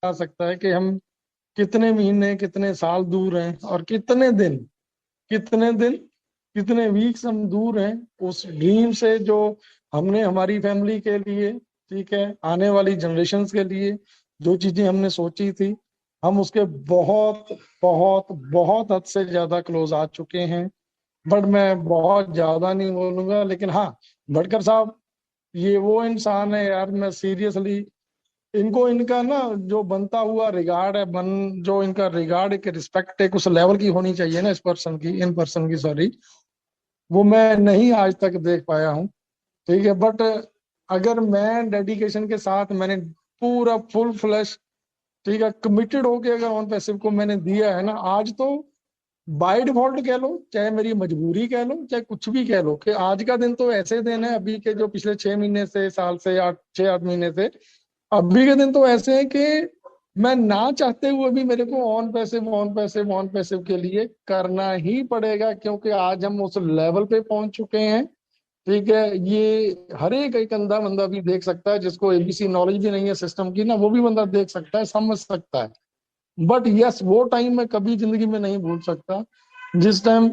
बता सकता है कि हम कितने महीने कितने साल दूर हैं, और कितने दिन कितने वीक्स हम दूर हैं उस ड्रीम से, जो हमने हमारी फैमिली के लिए, ठीक है, आने वाली जनरेशन्स के लिए जो चीजें हमने सोची थी, हम उसके बहुत बहुत बहुत हद से ज्यादा क्लोज आ चुके हैं। बट मैं बहुत ज्यादा नहीं बोलूंगा, लेकिन हाँ, भटकर साहब ये वो इंसान है यार, मैं सीरियसली इनको, इनका ना जो बनता हुआ रिगार्ड है, जो इनका रिगार्ड, एक रिस्पेक्ट एक उस लेवल की होनी चाहिए ना, इस पर्सन की, इन पर्सन की, सॉरी, वो मैं नहीं आज तक देख पाया हूँ। ठीक है, बट अगर मैं डेडिकेशन के साथ मैंने पूरा फुल फ्लैश, ठीक है, कमिटेड होके अगर ऑन पैसिव को मैंने दिया है ना, आज तो बाय डिफॉल्ट कह लो, चाहे मेरी मजबूरी कह लो, चाहे कुछ भी कह लो, कि आज का दिन तो ऐसे दिन है, अभी के जो पिछले 6 महीने से, साल से, 6 8 महीने से, अभी के दिन तो ऐसे हैं कि मैं ना चाहते हुए भी मेरे को ऑन पैसिव के लिए करना ही पड़ेगा, क्योंकि आज हम उस लेवल पे पहुंच चुके हैं। ठीक है, ये हर एक अंधा बंदा भी देख सकता है, जिसको एबीसी नॉलेज भी नहीं है सिस्टम की ना, वो भी बंदा देख सकता है, समझ सकता है। बट यस, वो टाइम मैं कभी जिंदगी में नहीं भूल सकता, जिस टाइम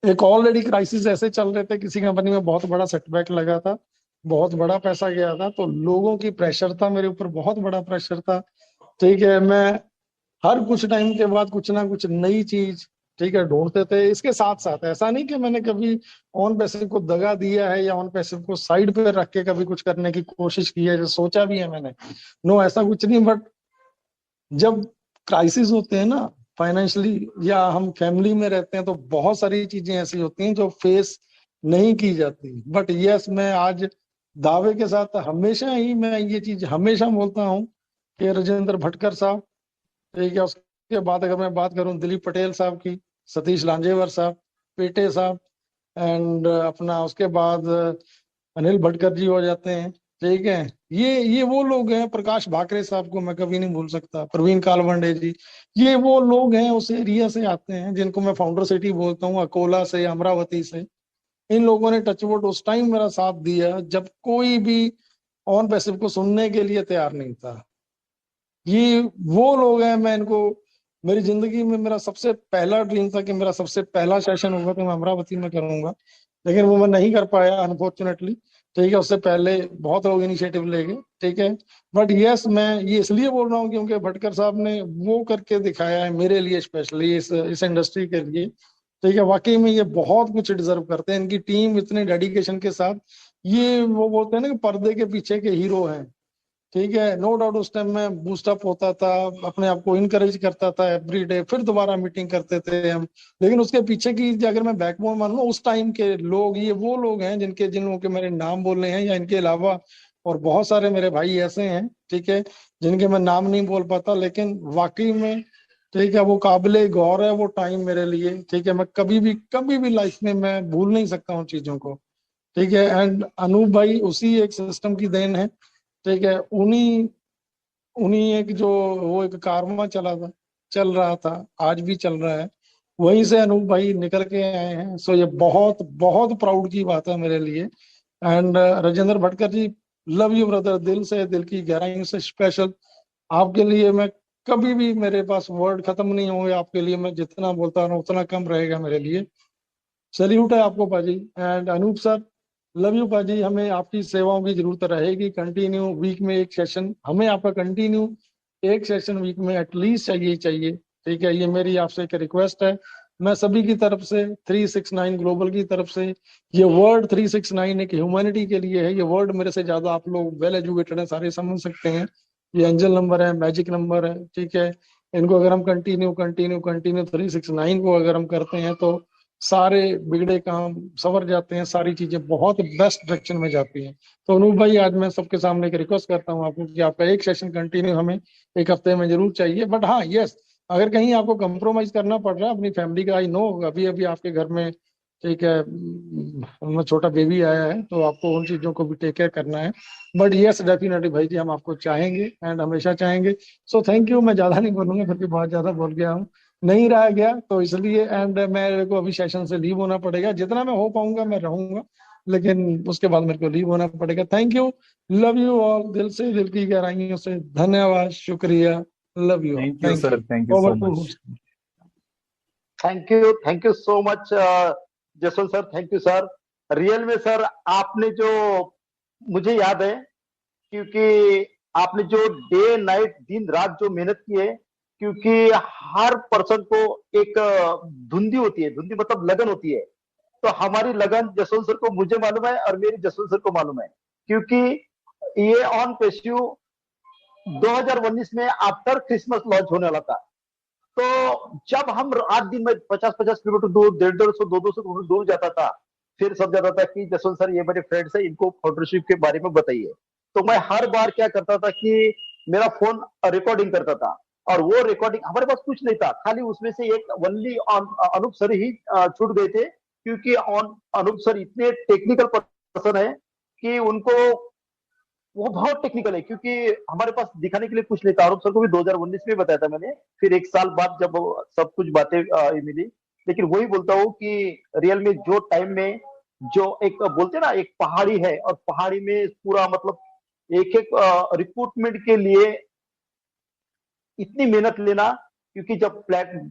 एक ऑलरेडी क्राइसिस ऐसे चल रहे थे, किसी कंपनी में बहुत बड़ा सेटबैक लगा था, बहुत बड़ा पैसा गया था, तो लोगों की प्रेशर था मेरे ऊपर, बहुत बड़ा प्रेशर था। ठीक है, मैं हर कुछ टाइम के बाद कुछ ना कुछ नई चीज, ठीक है, ढूंढते थे। इसके साथ साथ ऐसा नहीं कि मैंने कभी ऑन पैसिव को दगा दिया है, या ऑन पैसिव को साइड पे रख के कभी कुछ करने की कोशिश की है, जो सोचा भी है मैंने, नो, ऐसा कुछ नहीं। बट जब क्राइसिस होते हैं ना फाइनेंशियली, या हम फैमिली में रहते हैं, तो बहुत सारी चीजें ऐसी होती हैं जो फेस नहीं की जाती। बट यस, मैं आज दावे के साथ हमेशा ही मैं ये चीज हमेशा बोलता हूँ कि राजेंद्र भटकर साहब, ठीक है, उसके बाद अगर मैं बात करूं दिलीप पटेल साहब की, सतीश लांजेवर साहब, पेटे साहब, एंड अपना उसके बाद अनिल भटकर जी हो जाते हैं। ठीक है, ये वो लोग हैं, प्रकाश भाकरे साहब को मैं कभी नहीं भूल सकता, प्रवीण कालवंडे जी, ये वो लोग हैं उस एरिया से आते हैं, जिनको मैं फाउंडर सिटी बोलता हूँ, अकोला से, अमरावती से। इन लोगों ने टचवुड उस टाइम मेरा साथ दिया जब कोई भी ऑन पैसिव को सुनने के लिए तैयार नहीं था। ये वो लोग हैं, मैं इनको, मेरी जिंदगी में मेरा सबसे पहला ड्रीम था कि मेरा सबसे पहला सेशन होगा तो मैं अमरावती में करूंगा, लेकिन वो मैं नहीं कर पाया अनफॉर्चुनेटली। ठीक है, उससे पहले बहुत लोग इनिशिएटिव ले गए। ठीक है, बट यस, मैं ये इसलिए बोल रहा हूँ क्योंकि भटकर साहब ने वो करके दिखाया है मेरे लिए, स्पेशली इस इंडस्ट्री के लिए। ठीक है, वाकई में ये बहुत कुछ डिजर्व करते हैं, इनकी टीम इतने डेडिकेशन के साथ, ये वो बोलते हैं ना कि पर्दे के पीछे के हीरो हैं। ठीक है, नो डाउट उस टाइम में बूस्टअप होता था, अपने आप को इनकरेज करता था एवरी डे, फिर दोबारा मीटिंग करते थे हम। लेकिन उसके पीछे की अगर मैं बैकबोन मानूं, उस टाइम के लोग, ये वो लोग हैं जिन लोगों के मेरे नाम बोलने हैं, या इनके अलावा और बहुत सारे मेरे भाई ऐसे हैं, ठीक है, जिनके मैं नाम नहीं बोल पाता, लेकिन वाकई में, ठीक है, वो काबिले गौर है वो टाइम मेरे लिए। ठीक है, मैं कभी भी लाइफ में मैं भूल नहीं सकता उन चीजों को। ठीक है, एंड अनूप भाई उसी एक सिस्टम की देन है। ठीक है, उन्हीं उन्हीं एक जो वो एक कारवां चल रहा था, आज भी चल रहा है, वहीं से अनूप भाई निकल के आए हैं। सो ये बहुत बहुत प्राउड की बात है मेरे लिए। And Rajendra Bhatkar ji, love you brother, दिल से, दिल की गहराइयों से स्पेशल आपके लिए। मैं कभी भी, मेरे पास वर्ड खत्म नहीं होंगे आपके लिए, मैं जितना बोलता हूँ उतना कम रहेगा मेरे लिए। सैल्यूट है आपको पाजी। And Anoop sir, love you पाजी, हमें आपकी सेवाओं की जरूरत रहेगी कंटिन्यू। वीक में एक सेशन हमें आपका कंटिन्यू, एक सेशन वीक में एटलीस्ट चाहिए ही चाहिए। ठीक है, ये मेरी आपसे एक रिक्वेस्ट है, मैं सभी की तरफ से, 369 ग्लोबल की तरफ से। ये वर्ड 369 एक ह्यूमैनिटी के लिए है, ये वर्ड मेरे से ज्यादा आप लोग वेल एजुकेटेड हैं, सारे समझ सकते हैं। ये एंजल नंबर है, मैजिक नंबर है। ठीक है, इनको अगर हम कंटिन्यू कंटिन्यू कंटिन्यू 369 को अगर हम करते हैं, तो सारे बिगड़े काम सवर जाते हैं, सारी चीजें बहुत बेस्ट डायरेक्शन में जाती हैं। तो अनूप भाई, आज मैं सबके सामने एक रिक्वेस्ट करता हूँ आपको कि आपका एक सेशन कंटिन्यू हमें एक हफ्ते में जरूर चाहिए। बट हाँ, यस, अगर कहीं आपको कंप्रोमाइज करना पड़ रहा है अपनी फैमिली का, आई नो अभी अभी आपके घर में, ठीक है, छोटा बेबी आया है, तो आपको उन चीजों को भी टेक केयर करना है। बट यस, डेफिनेटली भाई जी, हम आपको चाहेंगे एंड हमेशा चाहेंगे। सो थैंक यू, मैं ज्यादा नहीं बोलूंगा फिर भी बहुत ज्यादा बोल गया हूँ, नहीं रहा गया तो इसलिए। एंड मेरे को अभी सेशन से लीव होना पड़ेगा, जितना मैं हो पाऊंगा मैं रहूंगा। लेकिन उसके बाद मेरे को लीव होना पड़ेगा। Thank you, love you all, दिल से, दिल की गहराइयों से धन्यवाद, शुक्रिया, love you all, thank you thank sir, you. Thank you over so to much. Thank you so much Jaswant sir, thank you sir. Real में सर आपने जो, मुझे याद है, क्योंकि आपने जो डे नाइट दिन रात जो मेहनत की है, क्योंकि हर पर्सन को एक धुंधी होती है, धुंधी मतलब लगन होती है। तो हमारी लगन जसवंत सर को मुझे मालूम है और मेरी जसवंत सर को मालूम है, क्योंकि ये ऑन पेश्यू 2019 में आफ्टर क्रिसमस लॉन्च होने वाला था। तो जब हम 8 दिन में 50-50 किलोमीटर दूर, 150-150, 200 किलोमीटर दूर जाता था, फिर सब जाता था कि जसवंत सर ये मेरे फ्रेंड्स है, इनको फाउंडरशिप के बारे में बताइए। तो मैं हर बार क्या करता था कि मेरा फोन रिकॉर्डिंग करता था, और वो रिकॉर्डिंग हमारे पास कुछ नहीं था, खाली उसमें से एक ओनली अनूप सर ही छूट गए थे, क्योंकि अनूप सर इतने टेक्निकल पर्सन है कि उनको, वो बहुत टेक्निकल है, क्योंकि हमारे पास दिखाने के लिए कुछ नहीं था। आरोप सर को भी 2019 में बताया था मैंने, फिर एक साल बाद जब सब कुछ बातें मिली। लेकिन वही बोलता हूँ कि रियल में जो टाइम में जो एक बोलते ना, एक पहाड़ी है, और पहाड़ी में पूरा मतलब एक एक रिक्रूटमेंट के लिए इतनी मेहनत लेना, क्योंकि जब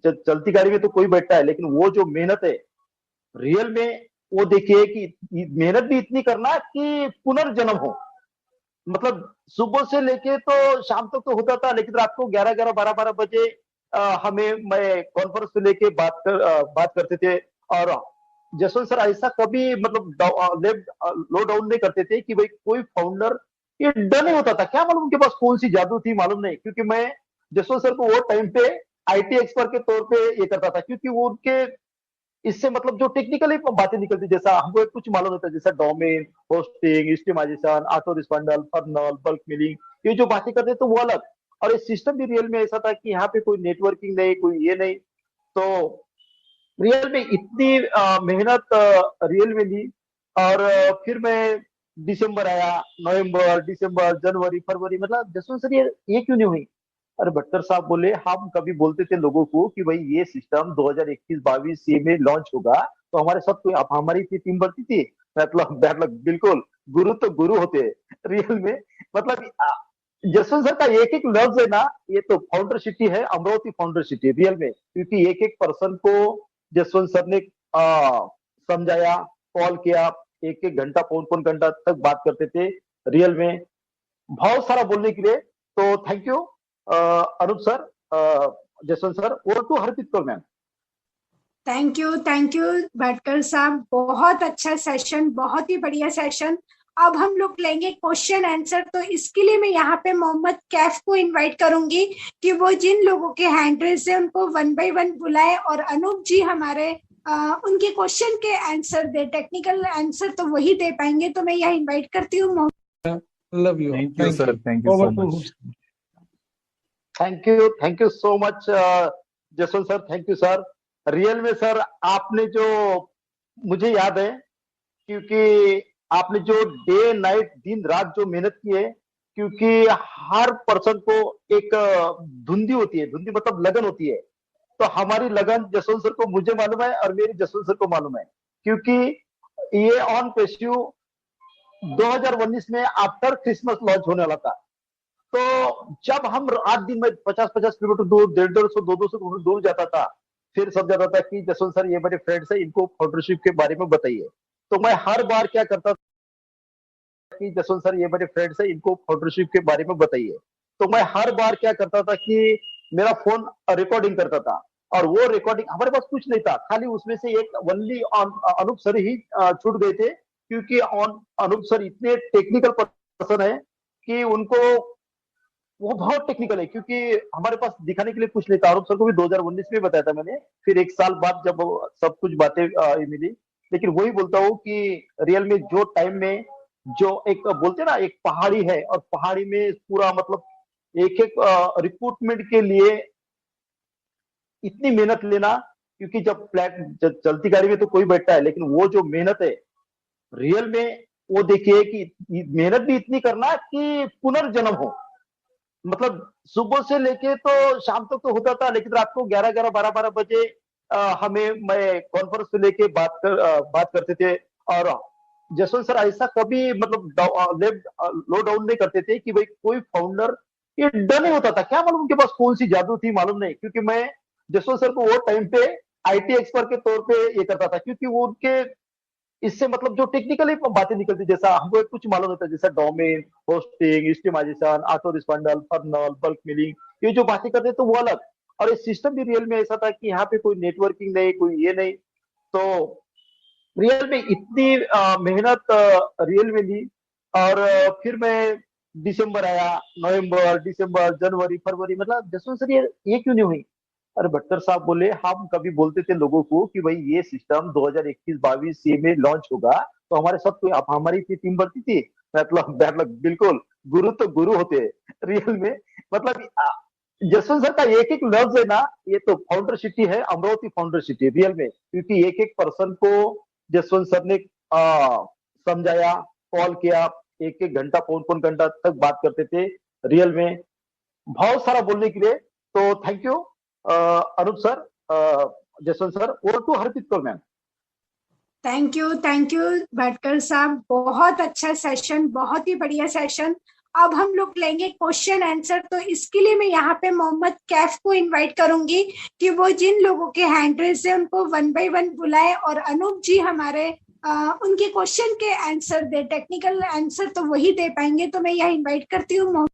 चलती गाड़ी में तो कोई बैठता है, लेकिन वो जो मेहनत है रियल में, वो देखिए कि मेहनत भी इतनी करना कि पुनर्जन्म हो। मतलब सुबह से लेके तो शाम तक तो होता था, लेकिन रात को 11-11, 12-12 बजे मैं कॉन्फ्रेंस पे लेके बात करते थे। और जसवंत सर ऐसा कभी मतलब लो डाउन नहीं करते थे कि भाई कोई फाउंडर, ये डर नहीं होता था, क्या मालूम उनके पास कौन सी जादू थी, मालूम नहीं। क्योंकि मैं जसवंत सर को वो टाइम पे आईटी एक्सपर्ट के तौर पे ये करता था, क्योंकि वो उनके इससे मतलब जो टेक्निकली बातें निकलती, जैसा हमको कुछ मालूम होता है, जैसा domain, hosting, optimisation, auto responder, funnel, bulk mailing, ये जो बातें करते तो वो अलग। और ये सिस्टम भी रियल में ऐसा था कि यहाँ पे कोई नेटवर्किंग नहीं, कोई ये नहीं। तो रियल में इतनी मेहनत रियल में ली। और फिर मैं, दिसंबर आया, नवंबर, दिसंबर, जनवरी, फरवरी, मतलब जसवंत सर ये क्यों नहीं हुई। अरे भट्टर साहब बोले, हम कभी बोलते थे लोगों को कि भाई ये सिस्टम 2021-22 ये में लॉन्च होगा, तो हमारे साथ कोई, अब हमारी टीम बढ़ती थी, मतलब बिल्कुल गुरु तो गुरु होते हैं रियल में। मतलब जसवंत सर का एक एक लफ्ज है ना, ये तो फाउंडर सिटी है, अमरावती फाउंडर सिटी रियल में, क्योंकि एक एक पर्सन को जसवंत सर ने समझाया, कॉल किया, एक एक घंटा, पौन पौन घंटा तक बात करते थे रियल में, बहुत सारा बोलने के लिए। तो thank you Anoop sir, Jaswant sir. Over to Harpreet Kaur ma'am. Thank you Bhatkar साहब, बहुत अच्छा सेशन, बहुत ही बढ़िया सेशन। अब हम लोग लेंगे क्वेश्चन आंसर। तो इसके लिए मैं यहाँ पे मोहम्मद कैफ को इनवाइट करूंगी कि वो जिन लोगों के हैंड रेज है उनको 1 बाय 1 बुलाए, और अनूप जी हमारे उनके क्वेश्चन के आंसर दे, टेक्निकल आंसर तो वही दे पाएंगे। तो मैं यहाँ इन्वाइट करती हूँ। Love you, thank you sir, thank you so over to. Much. Thank you so much Jaswant sir, thank you sir. Real में सर आपने जो, मुझे याद है, क्योंकि आपने जो डे नाइट दिन रात जो मेहनत की है, क्योंकि हर पर्सन को एक धुंधी होती है, धुंधी मतलब लगन होती है। तो हमारी लगन जसवंत सर को मुझे मालूम है और मेरी जसवंत सर को मालूम है, क्योंकि ये ऑन पेश्यू 2019 में आफ्टर क्रिसमस लॉन्च होने वाला था। तो जब हम 8 दिन में 50-50 किलोमीटर दूर, 150-150, 200 किलोमीटर दूर जाता था, फिर सब जाता था कि जसवंत सर ये मेरे फ्रेंड्स है, इनको फाउंडरशिप के बारे में बताइए। तो मैं हर बार क्या करता था कि जसवंत सर ये मेरे फ्रेंड्स है, इनको फाउंडरशिप के बारे में बताइए। तो मैं हर बार क्या करता था कि मेरा फोन रिकॉर्डिंग करता था, और वो रिकॉर्डिंग हमारे पास कुछ नहीं था, खाली उसमें से एक ओनली अनूप सर ही छूट गए थे, क्योंकि अनूप सर इतने टेक्निकल पर्सन है कि उनको, वो बहुत टेक्निकल है, क्योंकि हमारे पास दिखाने के लिए कुछ नहीं था। आरोप सर को भी 2019 में बताया था मैंने, फिर एक साल बाद जब सब कुछ बातें मिली। लेकिन वही बोलता हूँ कि रियल में जो टाइम में जो एक बोलते ना, एक पहाड़ी है, और पहाड़ी में पूरा मतलब एक एक रिक्रूटमेंट के लिए इतनी मेहनत लेना, क्योंकि जब चलती गाड़ी में तो कोई बैठता है, लेकिन वो जो मेहनत है रियल में, वो देखिए कि मेहनत भी इतनी करना कि पुनर्जन्म हो। मतलब सुबह से लेके तो शाम तक तो होता था, लेकिन रात को 11-11, 12-12 बजे मैं कॉन्फ्रेंस पे लेके बात करते थे। और जसवंत सर ऐसा कभी मतलब लो डाउन नहीं करते थे कि भाई कोई फाउंडर ये डर नहीं होता था, क्या मालूम उनके पास कौन सी जादू थी मालूम नहीं, क्योंकि मैं जसवंत सर को वो टाइम पे आईटी एक्सपर्ट के तौर पे ये करता था, क्योंकि वो उनके इससे मतलब जो टेक्निकली बातें निकलती, जैसा हमको कुछ मालूम होता है, जैसा domain, hosting, optimisation, auto responder, funnel, bulk mailing, ये जो बातें करते तो वो अलग। और ये सिस्टम भी रियल में ऐसा था कि यहाँ पे कोई नेटवर्किंग नहीं, कोई ये नहीं, तो रियल में इतनी मेहनत रियल में ली। और फिर मैं दिसंबर आया, नवंबर, दिसंबर, जनवरी, फरवरी, मतलब जसवंत सर ये क्यों नहीं हुई? अरे भट्टर साहब बोले, हम कभी बोलते थे लोगों को कि भाई ये सिस्टम 2021-22 ये में लॉन्च होगा, तो हमारे साथ कोई हमारी टीम बढ़ती थी, मतलब बिल्कुल गुरु तो गुरु होते हैं रियल में। मतलब जसवंत सर का एक एक लफ्ज है ना, ये तो फाउंडर सिटी है, अमरावती फाउंडर सिटी रियल में, क्योंकि एक एक पर्सन को जसवंत सर ने समझाया, कॉल किया, एक एक घंटा, पौन पौन घंटा तक बात करते थे रियल में, बहुत सारा बोलने के लिए। तो thank you Anoop sir, Jaswant sir, over to Harpreet Kaur ma'am. Thank you Bhatkar साहब, बहुत अच्छा सेशन, बहुत ही बढ़िया सेशन। अब हम लोग लेंगे क्वेश्चन आंसर, तो इसके लिए मैं यहाँ पे मोहम्मद कैफ को इनवाइट करूंगी कि वो जिन लोगों के हैंड रेज है उनको 1 by 1 बुलाए, और अनूप जी हमारे उनके क्वेश्चन के आंसर दे, टेक्निकल आंसर तो वही दे पाएंगे। तो मैं यहाँ इनवाइट करती हूँ